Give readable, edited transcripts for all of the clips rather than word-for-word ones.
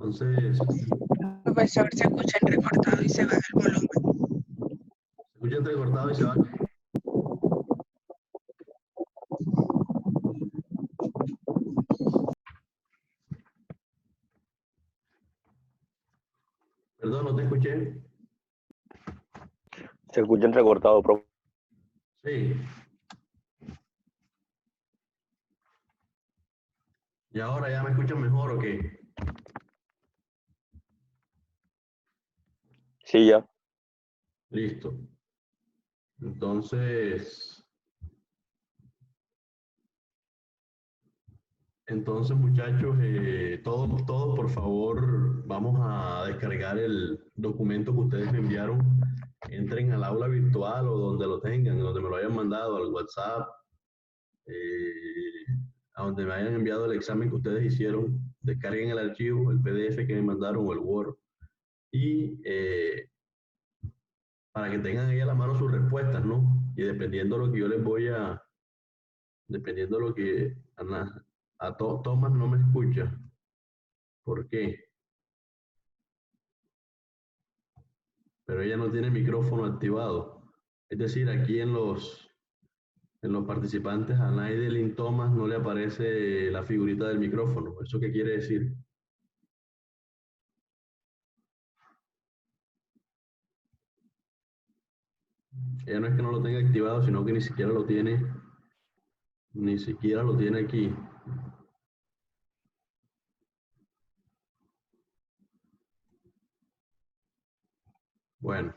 Entonces, Profesor, se escucha entrecortado y se baja el volumen. se escucha entrecortado y se va. Perdón, no te escuché. Se escucha entrecortado, profe. Sí. ¿Y ahora ya me escuchan mejor o qué? Sí, ya. Listo. Entonces, muchachos, todos, por favor, vamos a descargar el documento que ustedes me enviaron. Entren al aula virtual o donde lo tengan, donde me lo hayan mandado, al WhatsApp, a donde me hayan enviado el examen que ustedes hicieron. Descarguen el archivo, el PDF que me mandaron o el Word. Y para que tengan ahí a la mano sus respuestas, ¿no? Y dependiendo de lo que yo les voy a, dependiendo de lo que Tomás no me escucha. ¿Por qué? Pero ella no tiene micrófono activado. Es decir, aquí en los participantes a Naidelin Tomás no le aparece la figurita del micrófono. ¿Eso qué quiere decir? Ella no es que no lo tenga activado, sino que ni siquiera lo tiene aquí. Bueno.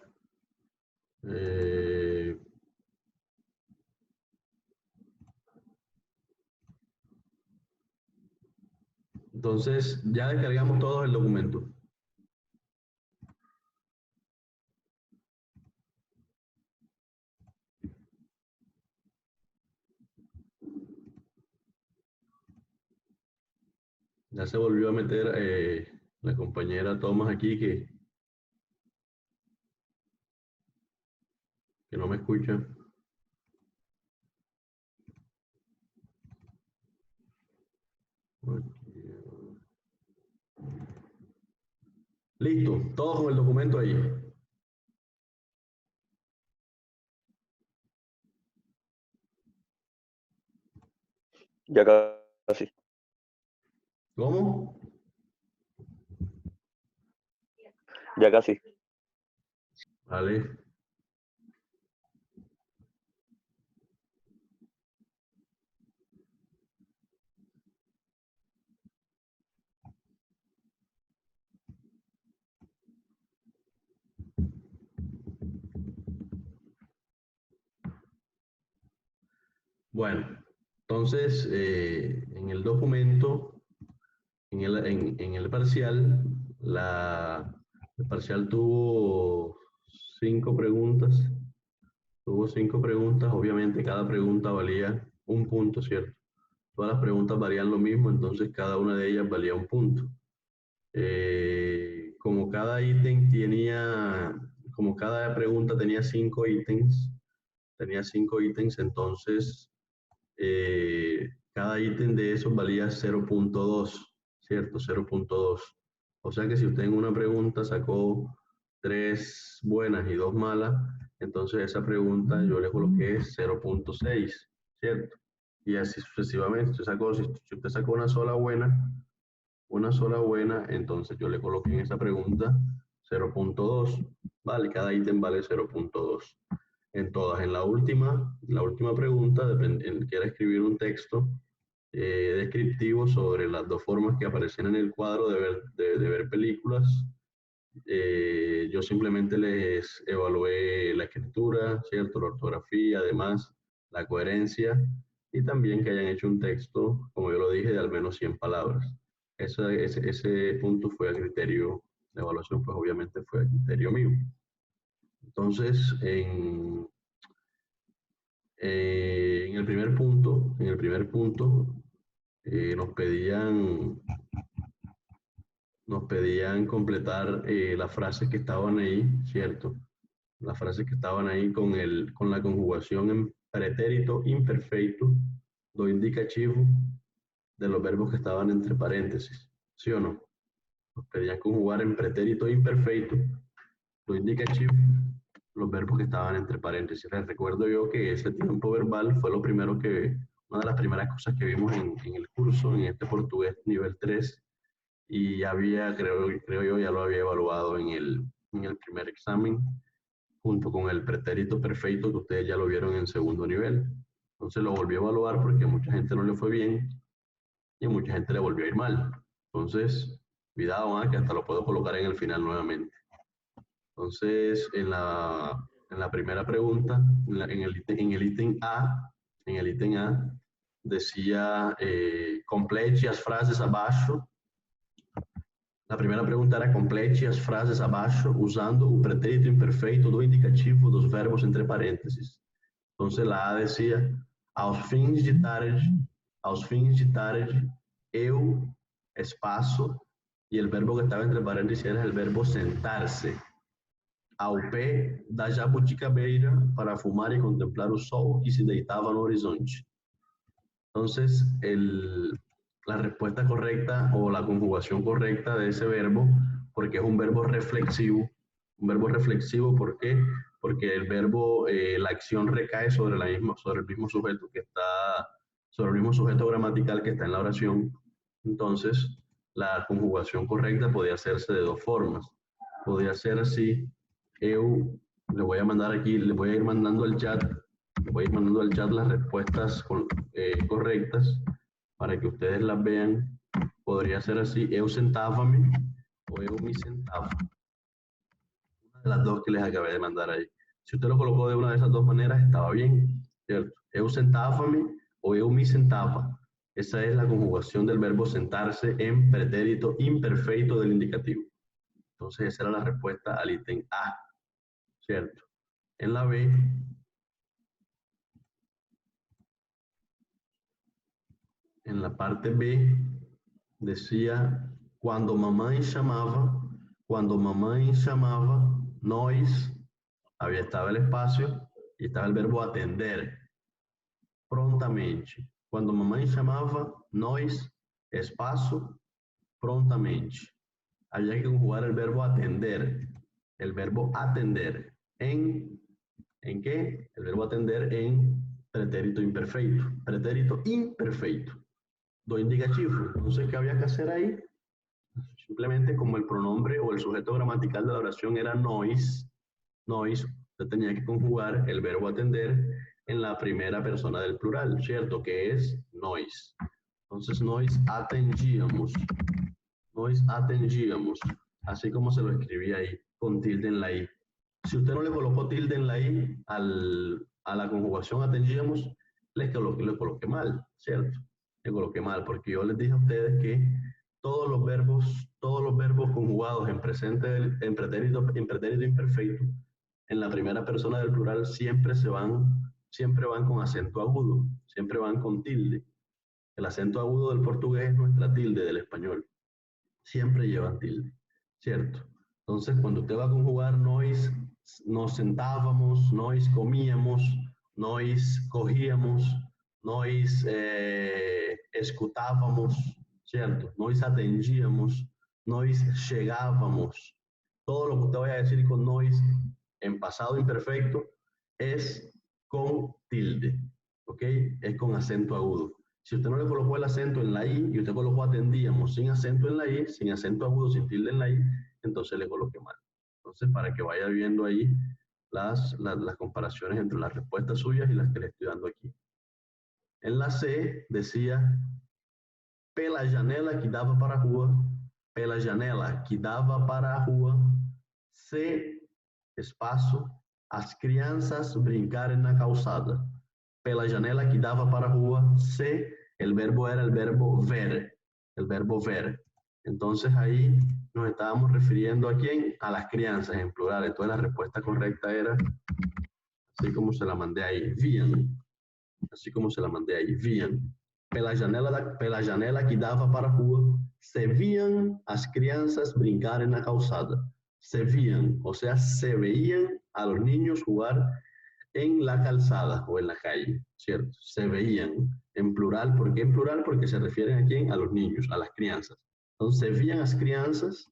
Entonces, ya descargamos todo el documento. Ya se volvió a meter la compañera Tomás aquí que no me escucha. Listo, todo con el documento ahí. Ya casi. ¿Cómo? Ya casi. Vale. Bueno, entonces en el documento, en el parcial, el parcial tuvo 5 preguntas. Tuvo 5 preguntas, obviamente cada pregunta valía un punto, ¿cierto? Todas las preguntas valían lo mismo, entonces cada una de ellas valía un punto. Como cada ítem como cada pregunta tenía 5 ítems, entonces cada ítem de esos valía 0.2, ¿cierto? 0.2. O sea que si usted en una pregunta sacó 3 buenas y 2 malas, entonces esa pregunta yo le coloqué 0.6, ¿cierto? Y así sucesivamente. Si usted sacó una sola buena, entonces yo le coloqué en esa pregunta 0.2, ¿vale? Cada ítem vale 0.2. En todas. En la última pregunta, que era escribir un texto descriptivo sobre las dos formas que aparecían en el cuadro de ver películas, yo simplemente les evalué la escritura, ¿cierto? La ortografía, además, la coherencia y también que hayan hecho un texto, como yo lo dije, de al menos 100 palabras. Ese punto fue a criterio, la evaluación pues obviamente fue a criterio mío. Entonces, en el primer punto, nos pedían completar las frases que estaban ahí, ¿cierto? Las frases que estaban ahí con la conjugación en pretérito imperfecto do indicativo de los verbos que estaban entre paréntesis, ¿sí o no? Nos pedían conjugar en pretérito imperfecto, lo indicativo, los verbos que estaban entre paréntesis. Les recuerdo yo que ese tiempo verbal fue lo primero que, una de las primeras cosas que vimos en el curso, en este portugués nivel 3, y había, creo yo, ya lo había evaluado en el primer examen, junto con el pretérito perfecto que ustedes ya lo vieron en segundo nivel. Entonces lo volví a evaluar porque a mucha gente no le fue bien y a mucha gente le volvió a ir mal. Entonces, cuidado, que hasta lo puedo colocar en el final nuevamente. Entonces, en la primera pregunta, en el ítem A, decía, complete as frases abaixo. La primera pregunta era, complete as frases abaixo usando o pretérito imperfeito do indicativo dos verbos entre parênteses. Entonces, la A decía, aos fins de tarde, eu, espaço, e el verbo que estava entre parênteses era el verbo sentar-se ao pé da jabuticabeira para fumar e contemplar o sol que se deitava no horizonte. Entonces, la respuesta correcta o la conjugación correcta de ese verbo, porque es un verbo reflexivo. Un verbo reflexivo, ¿por qué? Porque el verbo, la acción recae sobre el mismo sujeto que está, sobre el mismo sujeto gramatical que está en la oración. Entonces, la conjugación correcta podía hacerse de dos formas. Podría ser así, eu, le voy a mandar aquí, le voy a ir mandando al chat, las respuestas correctas para que ustedes las vean. Podría ser así, eu sentava-me o eu me sentava. Una de las dos que les acabé de mandar ahí. Si usted lo colocó de una de esas dos maneras, estaba bien, ¿cierto? Eu sentava-me o eu me sentava. Esa es la conjugación del verbo sentarse en pretérito imperfecto del indicativo. Entonces, esa era la respuesta al ítem A, ¿cierto? En la B, en la parte B, decía, cuando mamãe chamava, nós, había estaba el espacio y estaba el verbo atender, prontamente. Cuando mamãe chamava, nós, espacio, prontamente. Había que conjugar el verbo atender. El verbo atender. ¿En qué? El verbo atender en pretérito imperfecto. Pretérito imperfecto. Do indicativo. Entonces, ¿qué había que hacer ahí? Simplemente como el pronombre o el sujeto gramatical de la oración era nós, usted tenía que conjugar el verbo atender en la primera persona del plural, ¿cierto? Que es nós. Entonces, nós atendíamos, así como se lo escribía ahí, con tilde en la I. Si usted no le colocó tilde en la I a la conjugación atendíamos, le coloqué mal, ¿cierto? Le coloqué mal, porque yo les dije a ustedes que todos los verbos conjugados en pretérito imperfecto, en la primera persona del plural, siempre van con acento agudo, siempre van con tilde. El acento agudo del portugués es nuestra tilde del español. Siempre llevan tilde, ¿cierto? Entonces, cuando usted va a conjugar nos sentábamos, nós comíamos, nós cogíamos, nós escutábamos, ¿cierto? Nós atendíamos, nós chegábamos. Todo lo que usted vaya a decir con nós en pasado imperfecto es con tilde, ¿ok? Es con acento agudo. Si usted no le colocó el acento en la I y usted colocó atendíamos sin acento en la I, sin acento agudo, sin tilde en la I, entonces le coloqué mal. Entonces, para que vaya viendo ahí las comparaciones entre las respuestas suyas y las que le estoy dando aquí. En la C decía, pela janela que dava para a rua, pela janela que dava para a rua, se, espaço, as crianças brincarem na calçada. Pela janela que dava para a rua, se, el verbo era el verbo ver, Entonces ahí nos estábamos refiriendo a quién, a las crianzas en plural. Entonces la respuesta correcta era, así como se la mandé ahí, viam. Así como se la mandé ahí, viam. Pela janela que dava para a rua, se viam as crianças brincarem na calçada. Se viam, o sea, se veían a los niños jugar en la calzada o en la calle, ¿cierto? Se veían en plural. ¿Por qué en plural? Porque se refieren a quién, a los niños, a las crianzas. Então, se viam as crianças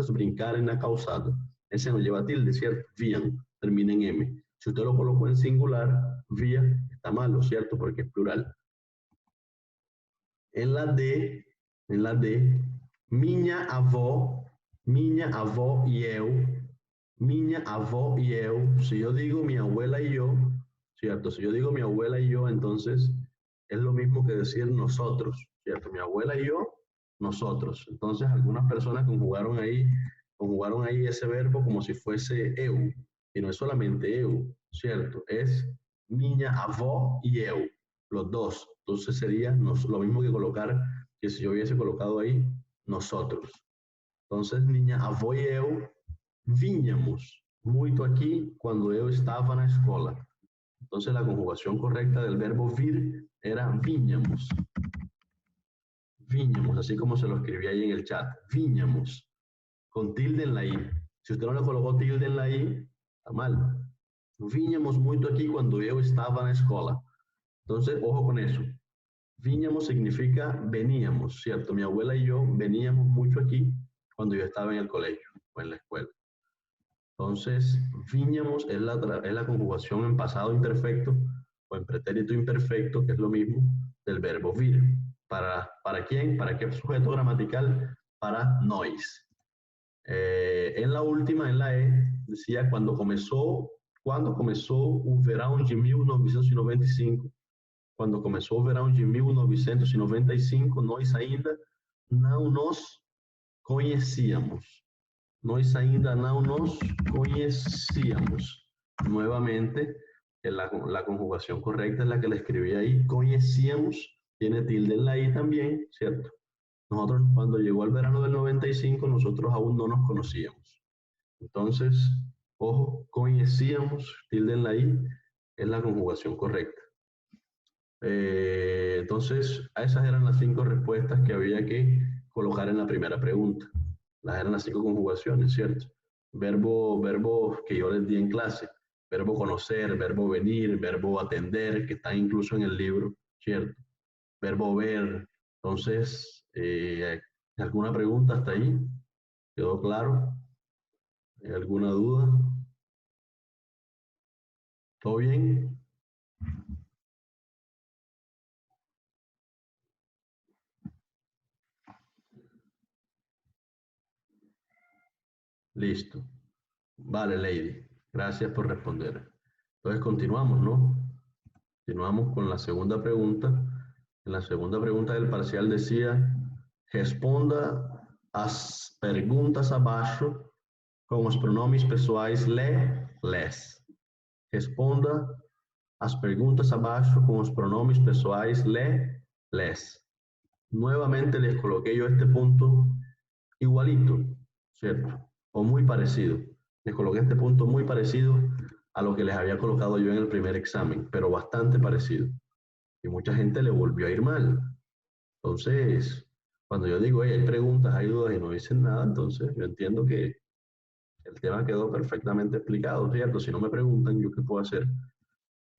brincar na calçada. Esse não lleva tilde, ¿cierto? Viam, termina en M. Si usted lo colocó en singular, vía, está malo, ¿cierto? Porque es plural. En la D, minha avó e eu, minha avó y eu. Si yo digo mi abuela y yo, ¿cierto? Si yo digo mi abuela y yo, entonces es lo mismo que decir nosotros, ¿cierto? Mi abuela y yo, nosotros. Entonces algunas personas conjugaron ahí ese verbo como si fuese eu, y no es solamente eu, ¿cierto? Es minha avó y eu, los dos. Entonces sería lo mismo que colocar, que si yo hubiese colocado ahí, nosotros. Entonces, minha avó e eu vínhamos muito aqui quando eu estava na escola. Entonces, la conjugación correcta del verbo vir era vínhamos. Vínhamos, así como se lo escribí ahí en el chat. Vínhamos, con tilde en la I. Si usted no le colocó tilde en la I, está mal. Vínhamos muito aqui quando eu estava na escola. Entonces, ojo con eso. Vínhamos significa veníamos, ¿cierto? Mi abuela y yo veníamos mucho aquí cuando yo estaba en el colegio o en la escuela. Entonces, vínhamos es la conjugación en pasado imperfecto o en pretérito imperfecto, que es lo mismo, del verbo vir. ¿Para quién? ¿Para qué sujeto gramatical? Para nós. En la última, en la E, decía quando começou o verão de 1995. Quando começou o verão de 1995, nós ainda não nos conhecíamos. Nós ainda não nos conhecíamos. Nuevamente, la conjugación correcta es la que le escribí ahí. Conhecíamos, tiene tilde en la I también, ¿cierto? Nosotros, cuando llegó el verano del 95, nosotros aún no nos conocíamos. Entonces, ojo, conhecíamos, tilde en la I, es la conjugación correcta. Entonces, esas eran las 5 respuestas que había que colocar en la primera pregunta. Eran las 5 conjugaciones, ¿cierto? Verbos que yo les di en clase. Verbo conocer, verbo venir, verbo atender, que está incluso en el libro, ¿cierto? Verbo ver. Entonces, ¿alguna pregunta hasta ahí? ¿Quedó claro? ¿Alguna duda? ¿Todo bien? Listo. Vale, Lady. Gracias por responder. Entonces continuamos, ¿no? Continuamos con la segunda pregunta. En la segunda pregunta del parcial decía, responda as perguntas abaixo com os pronomes pessoais le, les. Responda as perguntas abaixo com os pronomes pessoais le, les. Nuevamente les coloqué yo este punto igualito, ¿cierto? O muy parecido. Les coloqué este punto muy parecido a lo que les había colocado yo en el primer examen, pero bastante parecido. Y mucha gente le volvió a ir mal. Entonces, cuando yo digo, hay preguntas, hay dudas y no dicen nada, entonces yo entiendo que el tema quedó perfectamente explicado, ¿cierto? Si no me preguntan, ¿yo qué puedo hacer?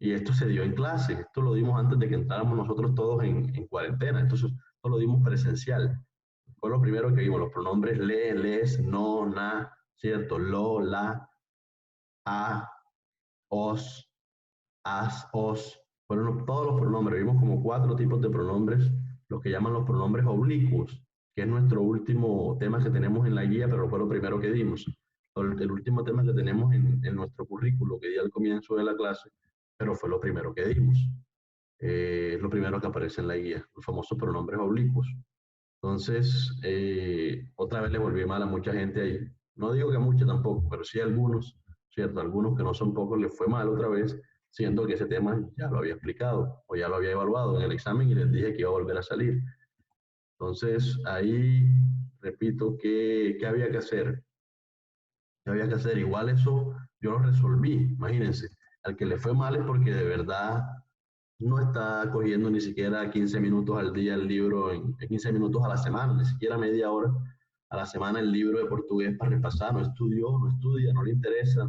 Y esto se dio en clase, esto lo dimos antes de que entráramos nosotros todos en cuarentena, entonces esto lo dimos presencial. Fue lo primero que vimos, los pronombres le, les, no, na, ¿cierto? Lo, la, a, os, as, os. Fueron todos los pronombres. Vimos como 4 tipos de pronombres, los que llaman los pronombres oblicuos, que es nuestro último tema que tenemos en la guía, pero fue lo primero que dimos. El último tema que tenemos en nuestro currículo, que di al comienzo de la clase, pero fue lo primero que dimos. Es lo primero que aparece en la guía, los famosos pronombres oblicuos. Entonces, otra vez le volví mal a mucha gente ahí. No digo que a muchos tampoco, pero sí a algunos, ¿cierto? Algunos que no son pocos les fue mal otra vez, siendo que ese tema ya lo había explicado o ya lo había evaluado en el examen y les dije que iba a volver a salir. Entonces, ahí, repito, ¿qué había que hacer? ¿Qué había que hacer? Igual eso yo lo resolví, imagínense. Al que le fue mal es porque de verdad no está cogiendo ni siquiera 15 minutos al día el libro, en 15 minutos a la semana, ni siquiera media hora a la semana el libro de portugués para repasar, no estudió, no estudia, no le interesa.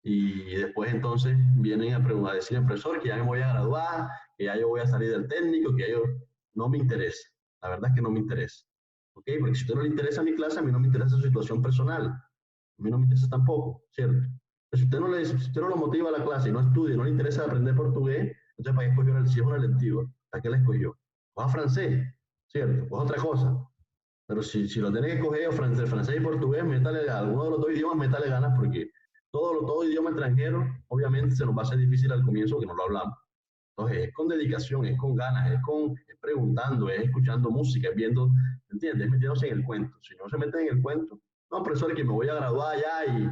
Y después entonces vienen a decir, profesor, que ya me voy a graduar, que ya yo voy a salir del técnico, que yo no me interesa. La verdad es que no me interesa. ¿ok? Porque si a usted no le interesa mi clase, a mí no me interesa su situación personal. A mí no me interesa tampoco, ¿cierto? Pero si usted no lo motiva a la clase y no estudia, no le interesa aprender portugués, entonces ¿para qué escogió? Si es una electiva, ¿para qué la escogió? Coja francés, ¿cierto? Coja otra cosa. Pero si lo tiene que escoger francés y portugués, métale, alguno de los dos idiomas, métale ganas porque todo idioma extranjero, obviamente se nos va a hacer difícil al comienzo porque no lo hablamos. Entonces es con dedicación, es con ganas, es preguntando, es escuchando música, es viendo, ¿entiendes? Es metiéndose en el cuento. Si no se mete en el cuento, no, profesor, que me voy a graduar ya y,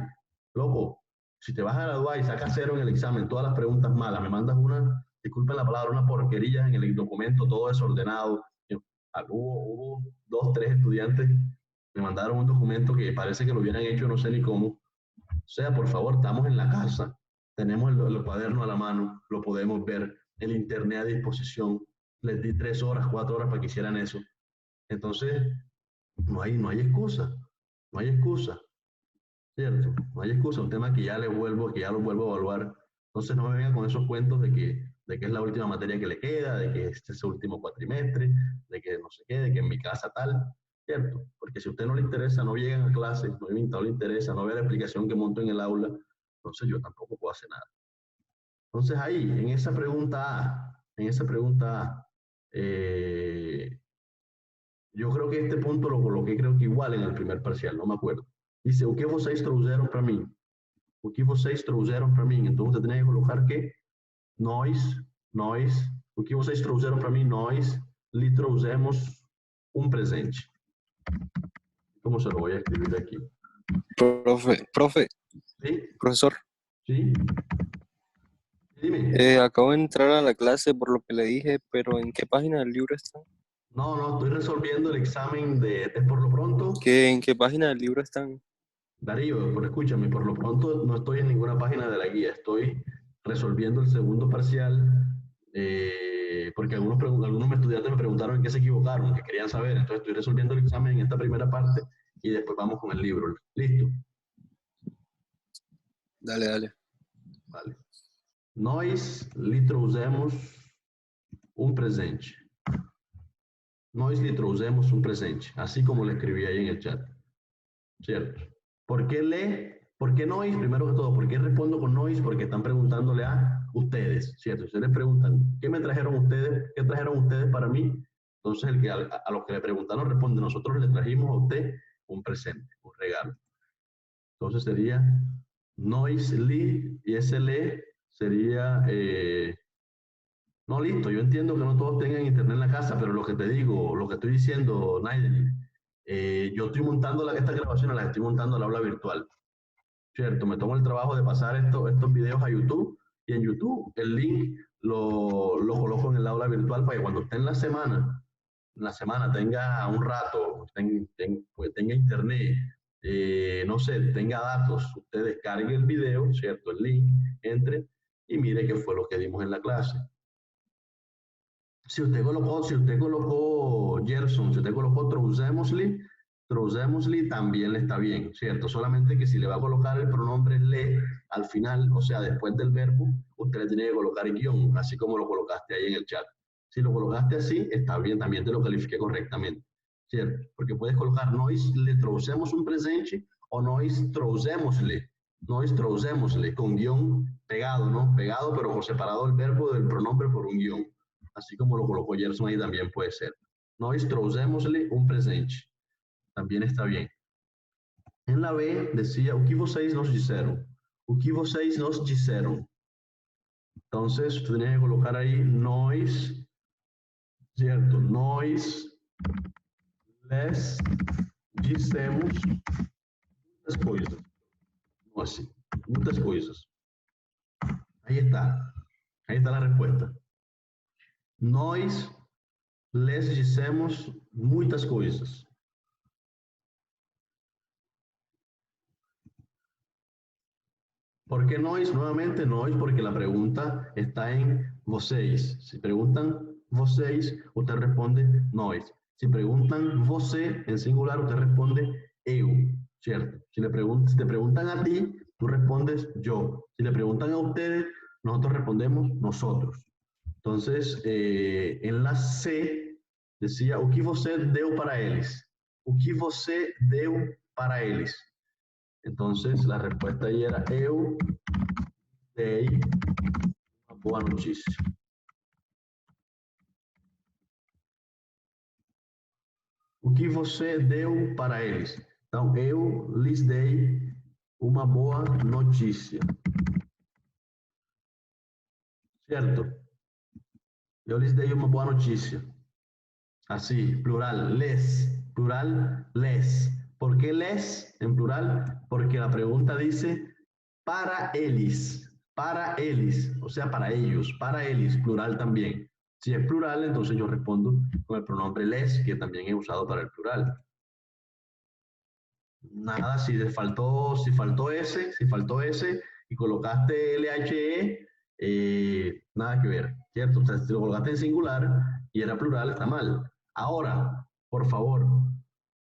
loco, si te vas a graduar y sacas 0 en el examen, todas las preguntas malas, me mandas una, disculpen la palabra, una porquería en el documento, todo desordenado. Hubo 2, 3 estudiantes, me mandaron un documento que parece que lo hubieran hecho no sé ni cómo. O sea, por favor, estamos en la casa, tenemos el cuaderno a la mano, lo podemos ver, el internet a disposición, les di 3 horas, 4 horas para que hicieran eso. Entonces, no hay excusa, no hay excusa, ¿cierto? No hay excusa, un tema que ya lo vuelvo a evaluar. Entonces no me vengan con esos cuentos de que es la última materia que le queda, de que este es su último cuatrimestre, de que no sé qué, de que en mi casa tal, ¿cierto? Porque si a usted no le interesa, no llegan a clase, no le interesa, no ve la explicación que monto en el aula, entonces yo tampoco puedo hacer nada. Entonces ahí, en esa pregunta A, yo creo que este punto lo coloqué creo que igual en el primer parcial, no me acuerdo. Dice, o que vocês trouxeram para mim? O que vocês trouxeram para mim? Então você tem que colocar que nós, o que vocês trouxeram para mim? Nós lhe trouxemos um presente. ¿Cómo se lo voy a escribir aquí? Profe, ¿Sí? profesor, ¿Sí? Dime. acabo de entrar a la clase por lo que le dije, pero ¿en qué página del libro están? No, estoy resolviendo el examen de por lo pronto. ¿En qué página del libro están? Darío, escúchame, por lo pronto no estoy en ninguna página de la guía, estoy resolviendo el segundo parcial, porque algunos estudiantes me preguntaron en qué se equivocaron, que querían saber, entonces estoy resolviendo el examen en esta primera parte y después vamos con el libro. ¿Listo? Dale. Vale. Nós lhe trouxemos um presente. Nós lhe trouxemos un presente, así como le escribí ahí en el chat. ¿Cierto? ¿Por qué nois? Primero que todo, ¿por qué respondo con nois? Porque están preguntándole a ustedes, ¿cierto? Ustedes preguntan, ¿qué me trajeron ustedes? ¿Qué trajeron ustedes para mí? Entonces, a los que le preguntaron responde, nosotros le trajimos a usted un presente, un regalo. Entonces sería nois li, y ese le sería... no, listo, yo entiendo que no todos tengan internet en la casa, pero lo que te digo, lo que estoy diciendo, Naiden, yo estoy montando esta grabación, la estoy montando al aula virtual, ¿cierto? Me tomo el trabajo de pasar estos videos a YouTube y en YouTube el link lo coloco en el aula virtual para que cuando esté en la semana tenga un rato, pues tenga internet, no sé, tenga datos, usted descargue el video, ¿cierto? El link, entre y mire qué fue lo que dimos en la clase. Si usted colocó Gerson, si usted colocó trouxémosle también le está bien, ¿cierto? Solamente que si le va a colocar el pronombre le al final, o sea, después del verbo, usted le tiene que colocar guión, así como lo colocaste ahí en el chat. Si lo colocaste así, está bien, también te lo califiqué correctamente, ¿cierto? Porque puedes colocar nós le trouxemos un presente o nós trouxémosle con guión pegado, ¿no? Pegado, pero por separado el verbo del pronombre por un guión. Así como lo colocó Gerson ahí también puede ser. Nós trouxémosle un presente. También está bien. En la B decía, o que vocês nos disseram? O que vocês nos disseram? Entonces, usted tenía que colocar ahí nós, ¿cierto? Nós les dissemos muitas coisas. No así, muitas coisas. Ahí está la respuesta. Nós les dissemos muitas coisas. ¿Por qué nois? Nuevamente nois porque la pregunta está en vocês. Si preguntan vocês, usted responde nois. Si preguntan você en singular, usted responde eu, ¿cierto? Si te preguntan a ti, tú respondes yo. Si le preguntan a ustedes, nosotros respondemos nosotros. Entonces, en la C decía, o que você deu para eles? o que você deu para eles? Entonces, la respuesta ahí era, eu dei uma boa notícia. O que você deu para eles? Então, eu lhes dei uma boa notícia. Certo? Eu lhes dei uma boa notícia. Así, plural, les. Plural, les. ¿Por qué les en plural? Porque la pregunta dice para eles. Para eles. O sea, para ellos. Para eles. Plural también. Si es plural, entonces yo respondo con el pronombre les, que también he usado para el plural. Nada, si faltó S y colocaste LHE, nada que ver, ¿cierto? O sea, si lo colocaste en singular y era plural, está mal. Ahora, por favor,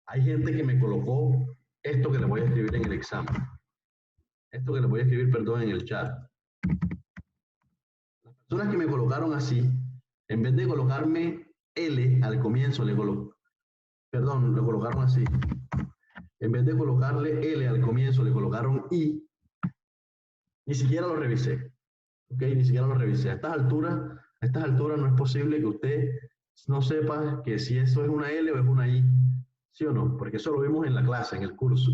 hay gente que me colocó esto que le voy a escribir en el examen. Esto que le voy a escribir, perdón, en el chat. Las personas que me colocaron así, en vez de colocarme L al comienzo, le colocaron así. En vez de colocarle L al comienzo, le colocaron I. Ni siquiera lo revisé. ¿Ok? Ni siquiera lo revisé. A estas alturas no es posible que usted no sepa que si eso es una L o es una I. ¿Sí o no? Porque eso lo vimos en la clase, en el curso.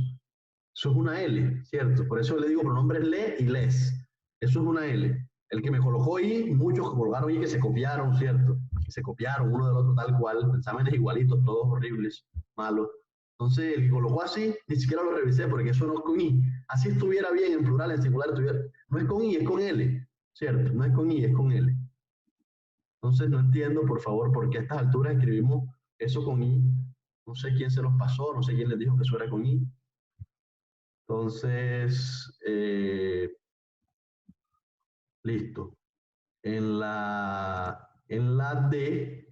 Eso es una L, ¿cierto? Por eso le digo pronombres le y les. Eso es una L. El que me colocó I, muchos que colocaron I que se copiaron, ¿cierto? Que se copiaron uno del otro tal cual. Exámenes igualitos, todos horribles, malos. Entonces, el que colocó así, ni siquiera lo revisé porque eso no es con I. Así estuviera bien en plural, en singular, estuviera. No es con I, es con L, ¿cierto? No es con I, es con L. Entonces, no entiendo, por favor, por qué a estas alturas escribimos eso con I. No sé quién se los pasó, no sé quién les dijo que eso era con I. Entonces, listo. En la D,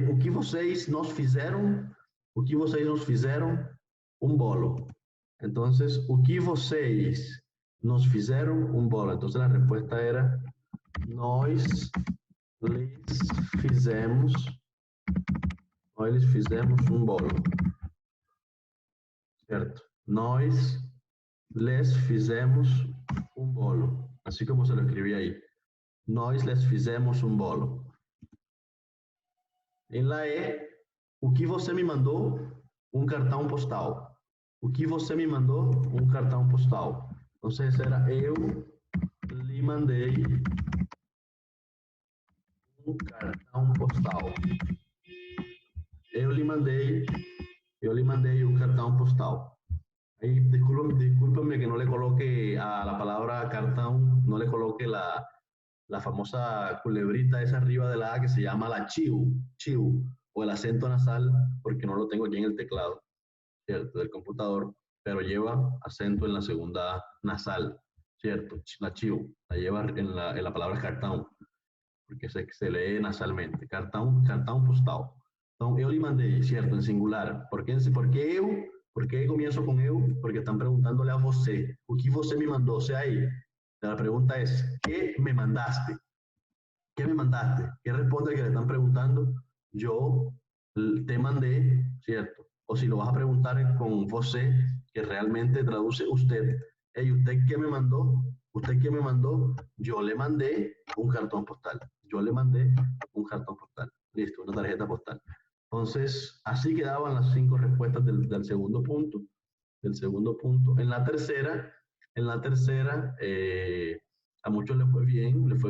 o que vocês nos fizeram? O que vocês nos fizeram? Bolo. Entonces, o que vocês nos fizeram? Bolo. Entonces, la respuesta era, nós lhes fizemos bolo. Certo? Nós les fizemos bolo. Así como se lo escribí ahí. Nós les fizemos bolo. En la E, o que você me mandou? Cartão postal. O que você me mandou? Cartão postal. Entonces era eu lhe mandei cartão postal. Eu lhe mandei cartão postal. Ahí, discúlpame que no le coloque a la palabra cartón, no le coloque la famosa culebrita esa arriba de la A que se llama la chiu, o el acento nasal, porque no lo tengo aquí en el teclado, ¿cierto? Del computador, pero lleva acento en la segunda nasal, ¿cierto? La chiu, la lleva en la palabra cartón, porque se lee nasalmente. Cartón postal. Entonces, eu lhe mandei, ¿cierto? En singular. ¿Por qué eu? ¿Por qué comienzo con eu? Porque están preguntándole a você. O que você me mandó? O sea, ahí. La pregunta es, ¿qué me mandaste? ¿Qué me mandaste? ¿Qué responde el que le están preguntando? Yo te mandé, ¿cierto? O si lo vas a preguntar con você, que realmente traduce usted. Hey, ¿usted qué me mandó? ¿Usted qué me mandó? Yo le mandé un cartón postal. Yo le mandé un cartón postal. Listo, una tarjeta postal. Entonces, así quedaban las 5 respuestas del segundo punto. En la tercera, a muchos les fue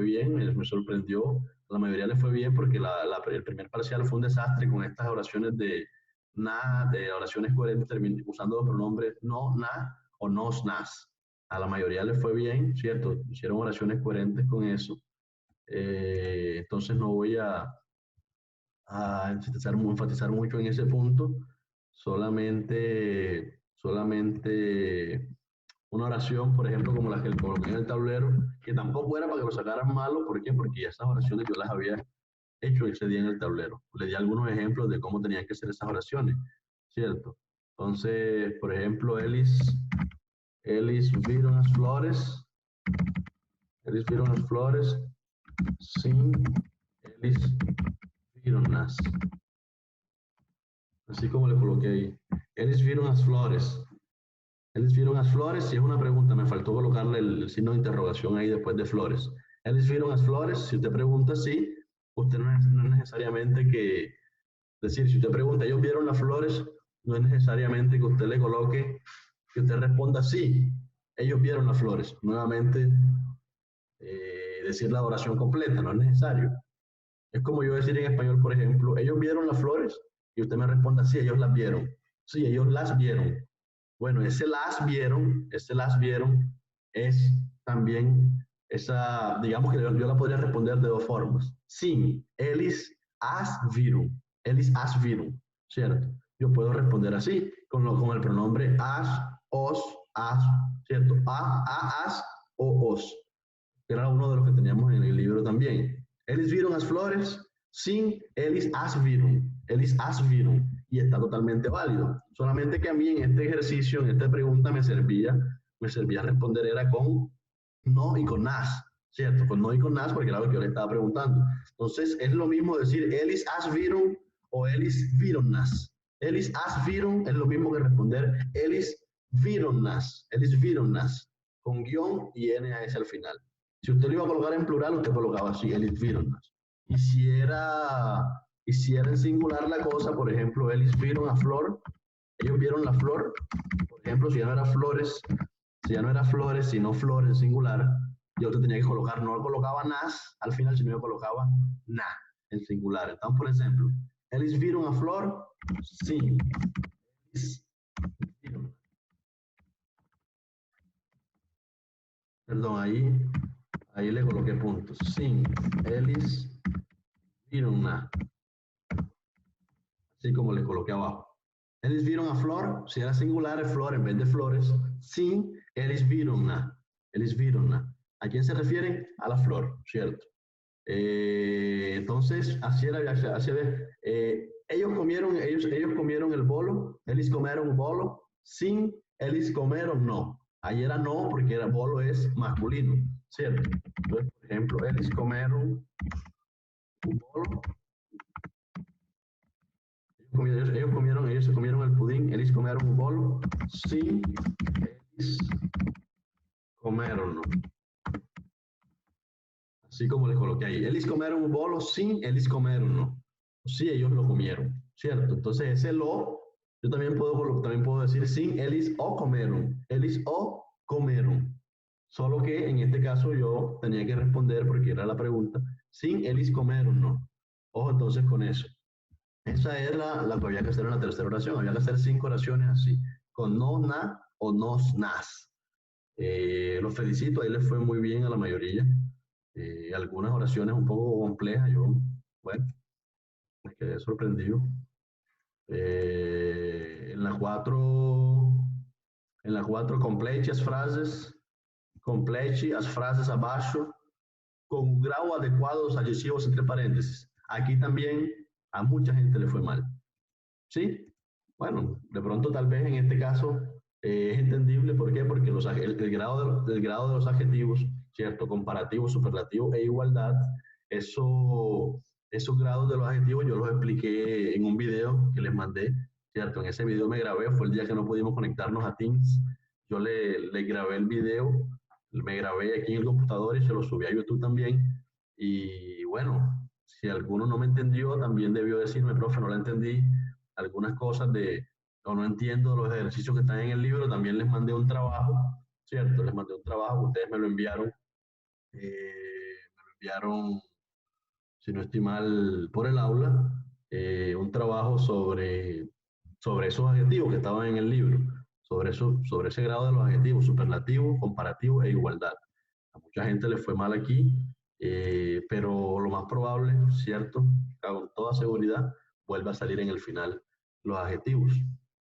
bien, me sorprendió. A la mayoría les fue bien porque el primer parcial fue un desastre con estas oraciones de oraciones coherentes usando los pronombres no, na o nos, nas. A la mayoría les fue bien, ¿cierto? Hicieron oraciones coherentes con eso. Entonces no voy a enfatizar mucho en ese punto, solamente una oración, por ejemplo, como la que coloqué en el tablero, que tampoco era para que lo sacaran malo. ¿Por qué? Porque esas oraciones yo las había hecho ese día en el tablero. Le di algunos ejemplos de cómo tenían que ser esas oraciones, ¿cierto? Entonces, por ejemplo, Elis viram as flores. Elis viram as flores. Sim, eles viram-nas. Así como le coloqué ahí. Eles vieron las flores. Eles vieron las flores, si es una pregunta, me faltó colocarle el signo de interrogación ahí después de flores. Eles vieron las flores, si usted pregunta sí, usted no es necesariamente que decir, si usted pregunta, ¿ellos vieron las flores? No es necesariamente que usted le coloque, que usted responda sí, ellos vieron las flores. Nuevamente, decir la oración completa, no es necesario. Es como yo decir en español, por ejemplo, ¿ellos vieron las flores? Y usted me responda sí, ellos las vieron. Sí, ellos las vieron. Bueno, ese las vieron es también esa, digamos que yo la podría responder de dos formas. Sim, eles as viram. Eles as viram, ¿cierto? Yo puedo responder así, con el pronombre as, os, as, ¿cierto? As o os. Que era uno de los que teníamos en el libro también. Eles viram as flores? Sim, eles as viram. Eles as viram. Y está totalmente válido. Solamente que a mí en este ejercicio, en esta pregunta, me servía responder era con no y con nas, ¿cierto? Con no y con nas, porque era lo que yo le estaba preguntando. Entonces, es lo mismo decir eles as viram o eles viram nas. Eles as viram es lo mismo que responder eles viram nas. Eles viram nas. Con guión y NAS al final. Si usted lo iba a colocar en plural, usted colocaba así, eles viram nas. Y si era en singular la cosa, por ejemplo, eles vieron a flor, ellos vieron la flor, por ejemplo, si ya no era flores, sino flor en singular, yo te tenía que colocar, no colocaba nas al final, sino yo colocaba na en singular. Entonces, por ejemplo, eles vieron a flor, sim, eles viram. Perdón, ahí le coloqué puntos. Sim, eles viram na. Así como le coloqué abajo. Eles vieron a flor, si era singular es flor en vez de flores. Sim, eles viram na. Eles viram na. ¿A quién se refieren? A la flor, ¿cierto? Entonces, así era, ellos comieron el bolo, eles comeron el bolo, sim, eles comeron no. Ahí era no porque el bolo es masculino, ¿cierto? Entonces, por ejemplo, eles comeron un bolo. Ellos se comieron el pudín, eles comeron un bolo, sim, eles comeron no. Así como les coloqué ahí. Eles comeron un bolo, sim, eles comeron no. Sí, ellos lo comieron, ¿cierto? Entonces ese lo, yo también puedo decir sim, eles o comeron. Eles o comeron. Solo que en este caso yo tenía que responder porque era la pregunta. Sim, eles comeron no. Ojo entonces con eso. Esa es la que había que hacer en la tercera oración. Había que hacer 5 oraciones así, con no, na o nos, nas. Los felicito, ahí les fue muy bien a la mayoría. Algunas oraciones un poco complejas, yo, bueno, me quedé sorprendido. En la 4, complete as frases abaixo con un grado adecuado de los adjetivos entre paréntesis. Aquí también a mucha gente le fue mal. ¿Sí? Bueno, de pronto tal vez en este caso es entendible. ¿Por qué? Porque el grado de los adjetivos, ¿cierto? Comparativo, superlativo e igualdad, esos grados de los adjetivos yo los expliqué en un video que les mandé, ¿cierto? En ese video me grabé, fue el día que no pudimos conectarnos a Teams. Yo le grabé el video, me grabé aquí en el computador y se lo subí a YouTube también. Y bueno, si alguno no me entendió, también debió decirme, profe, no la entendí. Algunas cosas o no entiendo los ejercicios que están en el libro, también les mandé un trabajo, ¿cierto? Les mandé un trabajo, ustedes me lo enviaron, si no estoy mal, por el aula, un trabajo sobre esos adjetivos que estaban en el libro, sobre ese grado de los adjetivos, superlativo, comparativo e igualdad. A mucha gente le fue mal aquí, pero lo más probable, ¿cierto? Con toda seguridad, vuelve a salir en el final los adjetivos,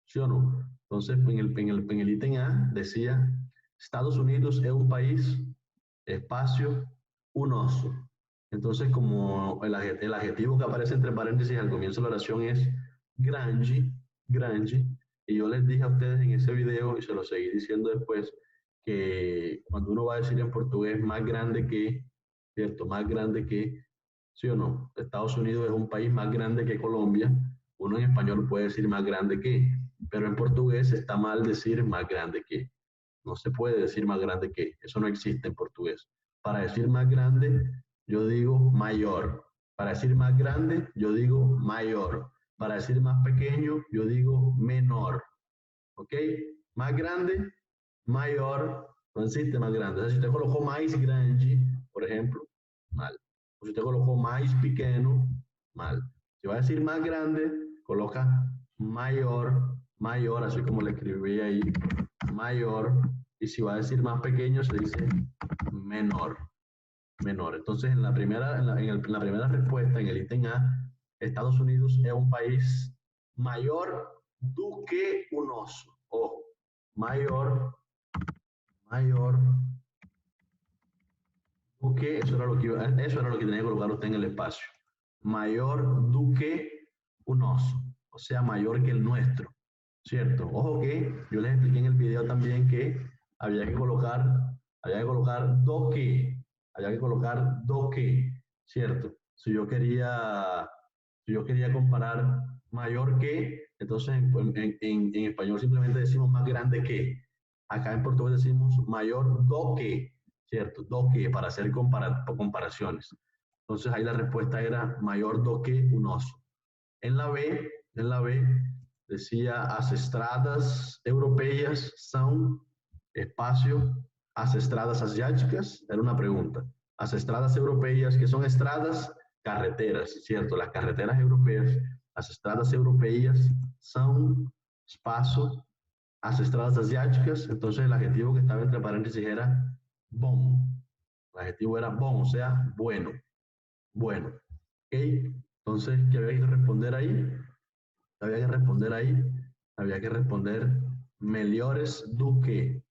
¿sí o no? Entonces, en el ítem A decía, Estados Unidos es un país, espacio, un oso. Entonces, como el adjetivo que aparece entre paréntesis al comienzo de la oración es grande, y yo les dije a ustedes en ese video, y se lo seguí diciendo después, que cuando uno va a decir en portugués más grande que, ¿cierto? Más grande que, ¿sí o no? Estados Unidos es un país más grande que Colombia. Uno en español puede decir más grande que, pero en portugués está mal decir más grande que. No se puede decir más grande que, eso no existe en portugués. Para decir más grande, yo digo mayor. Para decir más grande, yo digo mayor. Para decir más pequeño, yo digo menor. ¿Ok? Más grande, mayor, no existe más grande. O sea, si usted colocó más grande, por ejemplo, mal. O si usted colocó más pequeño, mal. Si va a decir más grande, coloca mayor, mayor, así como le escribí ahí, mayor. Y si va a decir más pequeño, se dice menor, menor. Entonces, en la primera, en la primera respuesta, en el ítem A, Estados Unidos es un país mayor do que o nosso. Ojo, mayor, mayor do que, eso era lo que tenía que colocar usted en el espacio. Mayor do que o nosso, o sea, mayor que el nuestro, ¿cierto? Ojo que yo les expliqué en el video también que había que colocar do que, había que colocar do que, ¿cierto? Si yo quería comparar mayor que, entonces en español simplemente decimos más grande que. Acá en portugués decimos mayor do que, ¿cierto? Do que, para hacer comparaciones. Entonces ahí la respuesta era mayor do que un oso. En la B decía as estradas europeas son espacio, as estradas asiáticas, era una pregunta. As estradas europeas, que son estradas, carreteras, ¿cierto? Las carreteras europeas, las estradas europeas son espacio, as estradas asiáticas, entonces el adjetivo que estaba entre paréntesis era bom. El adjetivo era bom, o sea, bueno. Bueno. ¿Ok? Entonces, ¿qué había que responder ahí? Había que responder melhores do que.